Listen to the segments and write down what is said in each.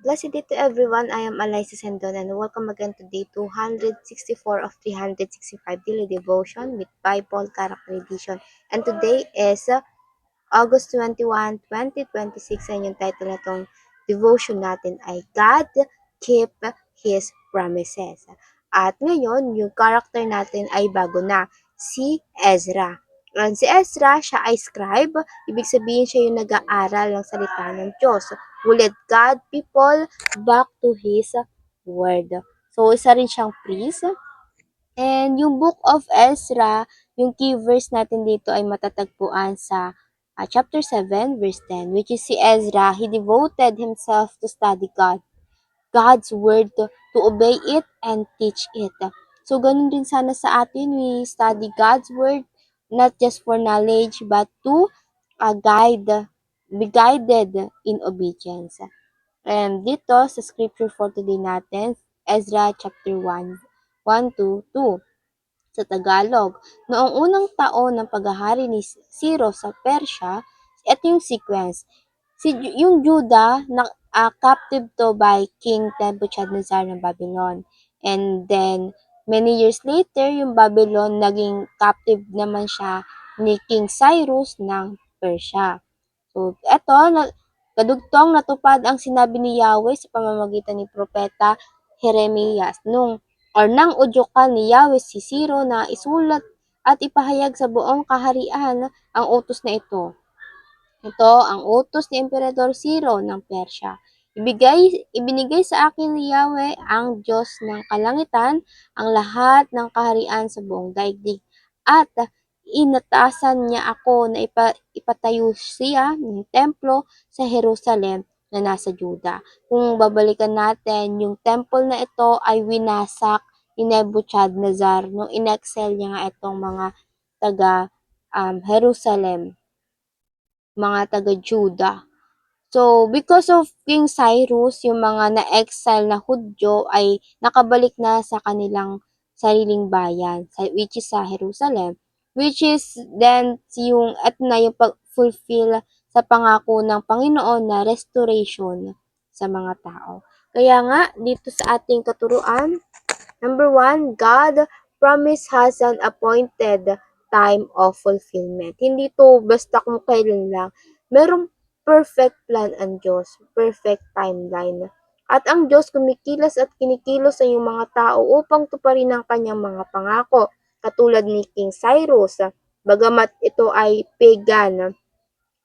Blessed day to everyone. I am Eliza Sendon and welcome again to day 264 of 365 Daily Devotion with Bible Character Edition. And today is August 21, 2026 and yung title na tong devotion natin ay God Keep His Promises. At ngayon, yung character natin ay bago na, si Ezra. And si Ezra, siya ay scribe, ibig sabihin siya yung nag-aaral ng salita ng Diyos. Who led God people back to His Word. So, isa rin siyang priest. And yung Book of Ezra, yung key verse natin dito ay matatagpuan sa chapter 7, verse 10, which is si Ezra, he devoted himself to study God's word, to obey it and teach it. So, ganun din sana sa atin, we study God's word, not just for knowledge, but to be guided in obedience. And dito sa scripture for today natin, Ezra chapter 1, 1 to 2 sa Tagalog. Noong unang taon ng paghahari ni Ciro sa Persya, ito yung sequence. Yung Judah na captive to by King Nebuchadnezzar ng Babylon. And then, many years later, yung Babylon naging captive naman siya ni King Cyrus ng Persia. So, eto, kadugtong natupad ang sinabi ni Yahweh sa pamamagitan ni Propeta Jeremias nang udyukan ni Yahweh si Ciro na isulat at ipahayag sa buong kaharian ang utos na ito. Ito ang utos ni Emperador Ciro ng Persya. Ibinigay sa akin ni Yahweh ang Diyos ng kalangitan ang lahat ng kaharian sa buong daigdig at inatasan niya ako na ipatayo siya ng templo sa Jerusalem na nasa Juda. Kung babalikan natin, yung temple na ito ay winasak ni Nebuchadnezzar nung inexcel niya nga itong mga taga Jerusalem, mga taga Juda. So, because of King Cyrus, yung mga na-exile na Hudyo ay nakabalik na sa kanilang sariling bayan, which is sa Jerusalem, which is then at na yung pag-fulfill sa pangako ng Panginoon na restoration sa mga tao. Kaya nga, dito sa ating katuruan, number 1, God promise has an appointed time of fulfillment. Hindi to basta kung kailan lang. Merong perfect plan ang Diyos, perfect timeline. At ang Diyos kumikilos at kinikilos sa iyong mga tao upang tuparin ang kanyang mga pangako. Katulad ni King Cyrus, bagamat ito ay pagan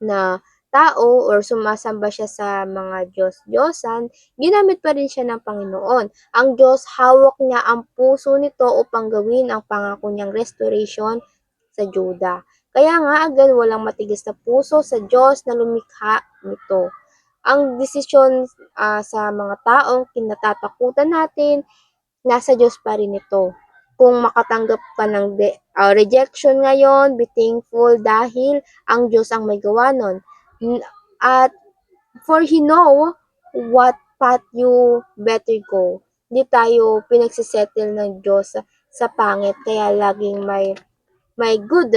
na tao or sumasamba siya sa mga Diyos-Diyosan, ginamit pa rin siya ng Panginoon. Ang Diyos, hawak niya ang puso nito upang gawin ang pangako niyang restoration sa Juda. Kaya nga agad walang matigas na puso sa Diyos na lumikha nito. Ang desisyon sa mga taong kinatatakutan natin, nasa Diyos pa rin ito. Kung makatanggap ka ng rejection ngayon, be thankful dahil ang Diyos ang may gawa nun. At for He know what path you better go. Hindi tayo pinagsisettle ng Diyos sa pangit, kaya laging may good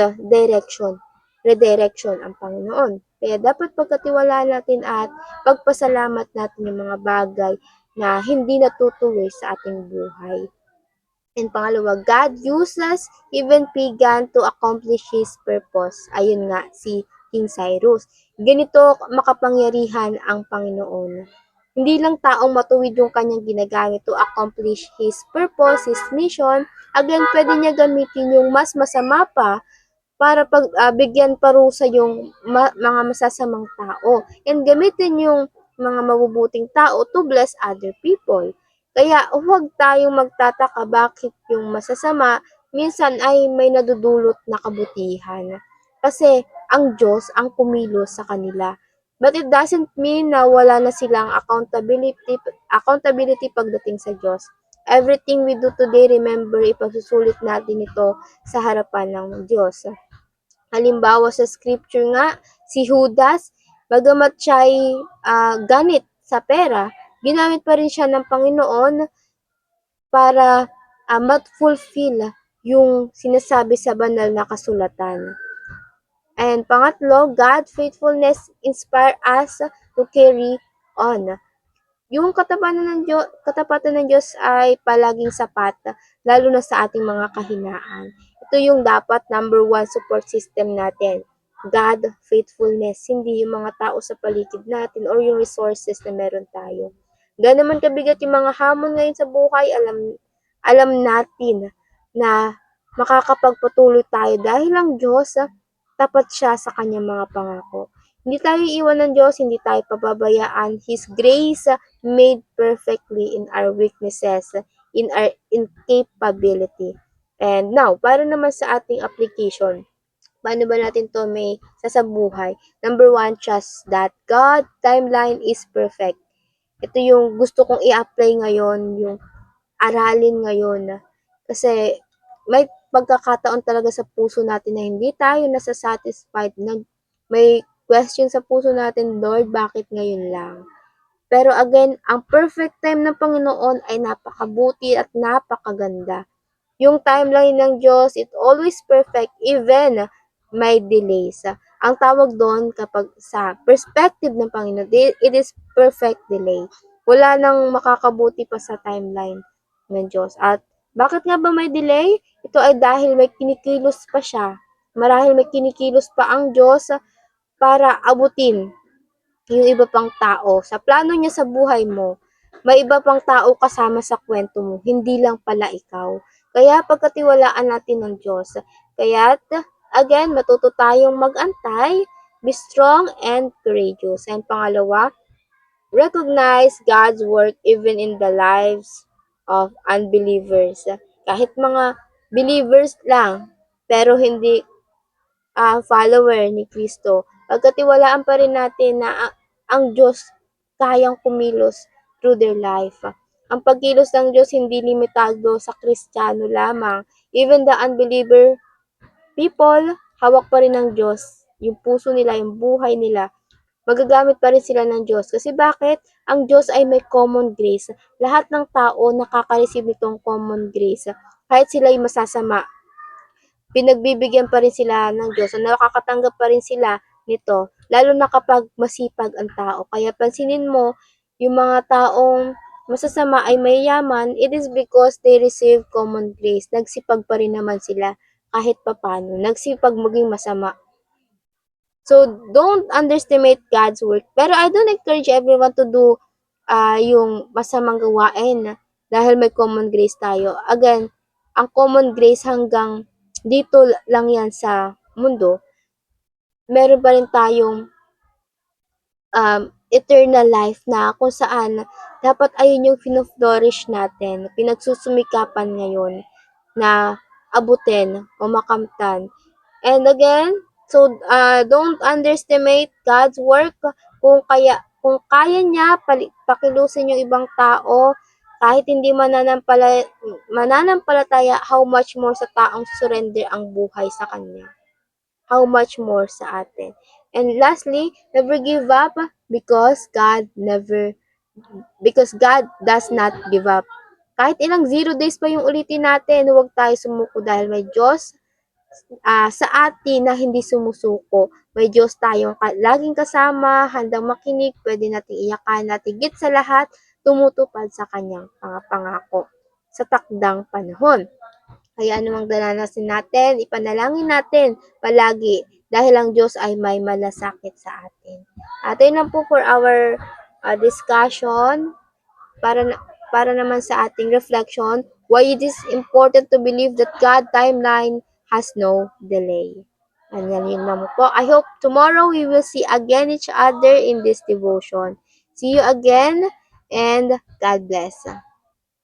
redirection ang Panginoon. Kaya dapat pagkatiwalaan natin at pagpasalamat natin yung mga bagay na hindi natutuloy sa ating buhay. And pangalawa, God uses even pagan to accomplish His purpose. Ayun nga, si King Cyrus. Ganito makapangyarihan ang Panginoon. Hindi lang taong matuwid yung kanyang ginagamit to accomplish His purpose, His mission. Again, pwede niya gamitin yung mas masama pa para bigyan parusa yung mga masasamang tao. And gamitin yung mga mabubuting tao to bless other people. Kaya huwag tayong magtataka bakit yung masasama minsan ay may nadudulot na kabutihan. Kasi ang Diyos ang kumilos sa kanila. But it doesn't mean na wala na silang accountability pagdating sa Diyos. Everything we do today, remember, ipagsusulit natin ito sa harapan ng Diyos. Halimbawa sa scripture nga, si Judas, bagamat siya ay ganit sa pera, ginamit pa rin siya ng Panginoon para mat-fulfill yung sinasabi sa banal na kasulatan. And pangatlo, God faithfulness inspire us to carry on. Yung katapatan ng Diyos ay palaging sapat, lalo na sa ating mga kahinaan. Ito yung dapat number one support system natin. God, faithfulness, hindi yung mga tao sa paligid natin or yung resources na meron tayo. Gano'n man kabigat yung mga hamon ngayon sa buhay, alam natin na makakapagpatuloy tayo dahil ang Diyos, tapat siya sa kanyang mga pangako. Hindi tayo iiwan ng Diyos, hindi tayo pababayaan. His grace made perfectly in our weaknesses, in our incapability. And now, para naman sa ating application, paano ba natin to may sasabuhay? Number one, trust that God timeline is perfect. Ito yung gusto kong i-apply ngayon, yung aralin ngayon. Kasi may pagkakataon talaga sa puso natin na hindi tayo nasa-satisfied. May question sa puso natin, Lord, bakit ngayon lang? Pero again, ang perfect time ng Panginoon ay napakabuti at napakaganda. Yung timeline ng Diyos, it always perfect, even may delays. Ang tawag doon kapag sa perspective ng Panginoon, it is perfect delay. Wala nang makakabuti pa sa timeline ng Diyos. At bakit nga ba may delay? Ito ay dahil may kinikilos pa siya. Marahil may kinikilos pa ang Diyos para abutin yung iba pang tao. Sa plano niya sa buhay mo, may iba pang tao kasama sa kwento mo, hindi lang pala ikaw. Kaya pagkatiwalaan natin ng Diyos. Kaya, again, matuto tayong magantay, be strong and courageous. And pangalawa, recognize God's work even in the lives of unbelievers. Kahit mga believers lang, pero hindi follower ni Kristo, pagkatiwalaan pa rin natin na ang Diyos kayang kumilos through their life. Ang pagkilos ng Diyos hindi limitado sa Kristiyano lamang. Even the unbeliever people, hawak pa rin ng Diyos. Yung puso nila, yung buhay nila, magagamit pa rin sila ng Diyos. Kasi bakit? Ang Diyos ay may common grace. Lahat ng tao nakaka-receive nitong common grace. Kahit sila ay masasama, pinagbibigyan pa rin sila ng Diyos o nakakatanggap pa rin sila nito, lalo na kapag masipag ang tao. Kaya pansinin mo, yung mga taong masasama ay mayayaman, it is because they receive common grace. Nagsipag pa rin naman sila kahit papano. Nagsipag maging masama. So, don't underestimate God's work. Pero I don't encourage everyone to do yung masamang gawain dahil may common grace tayo. Again, ang common grace hanggang dito lang yan sa mundo. Meron pa rin tayong eternal life na kung saan dapat ayun yung fino-flourish natin, pinagsusumikapan ngayon na abutin o makamtan. And again, so don't underestimate God's work. Kung kaya niya pakilusin yung ibang tao kahit hindi mananampalataya, how much more sa taong surrender ang buhay sa kanya. How much more sa atin. And lastly, never give up because God does not give up. Kahit ilang 0 days pa yung ulitin natin, huwag tayo sumuko dahil may Diyos sa atin na hindi sumusuko. May Diyos tayong laging kasama, handang makinig, pwede nating iyakan at higit sa lahat, tumutupad sa kanyang mga pangako sa takdang panahon. Kaya anumang daranasan natin, ipanalangin natin palagi dahil ang Diyos ay may malasakit sa atin. At yun lang po for our discussion para para naman sa ating reflection, why it is important to believe that God timeline has no delay. And yun lang po. I hope tomorrow we will see again each other in this devotion. See you again and God bless.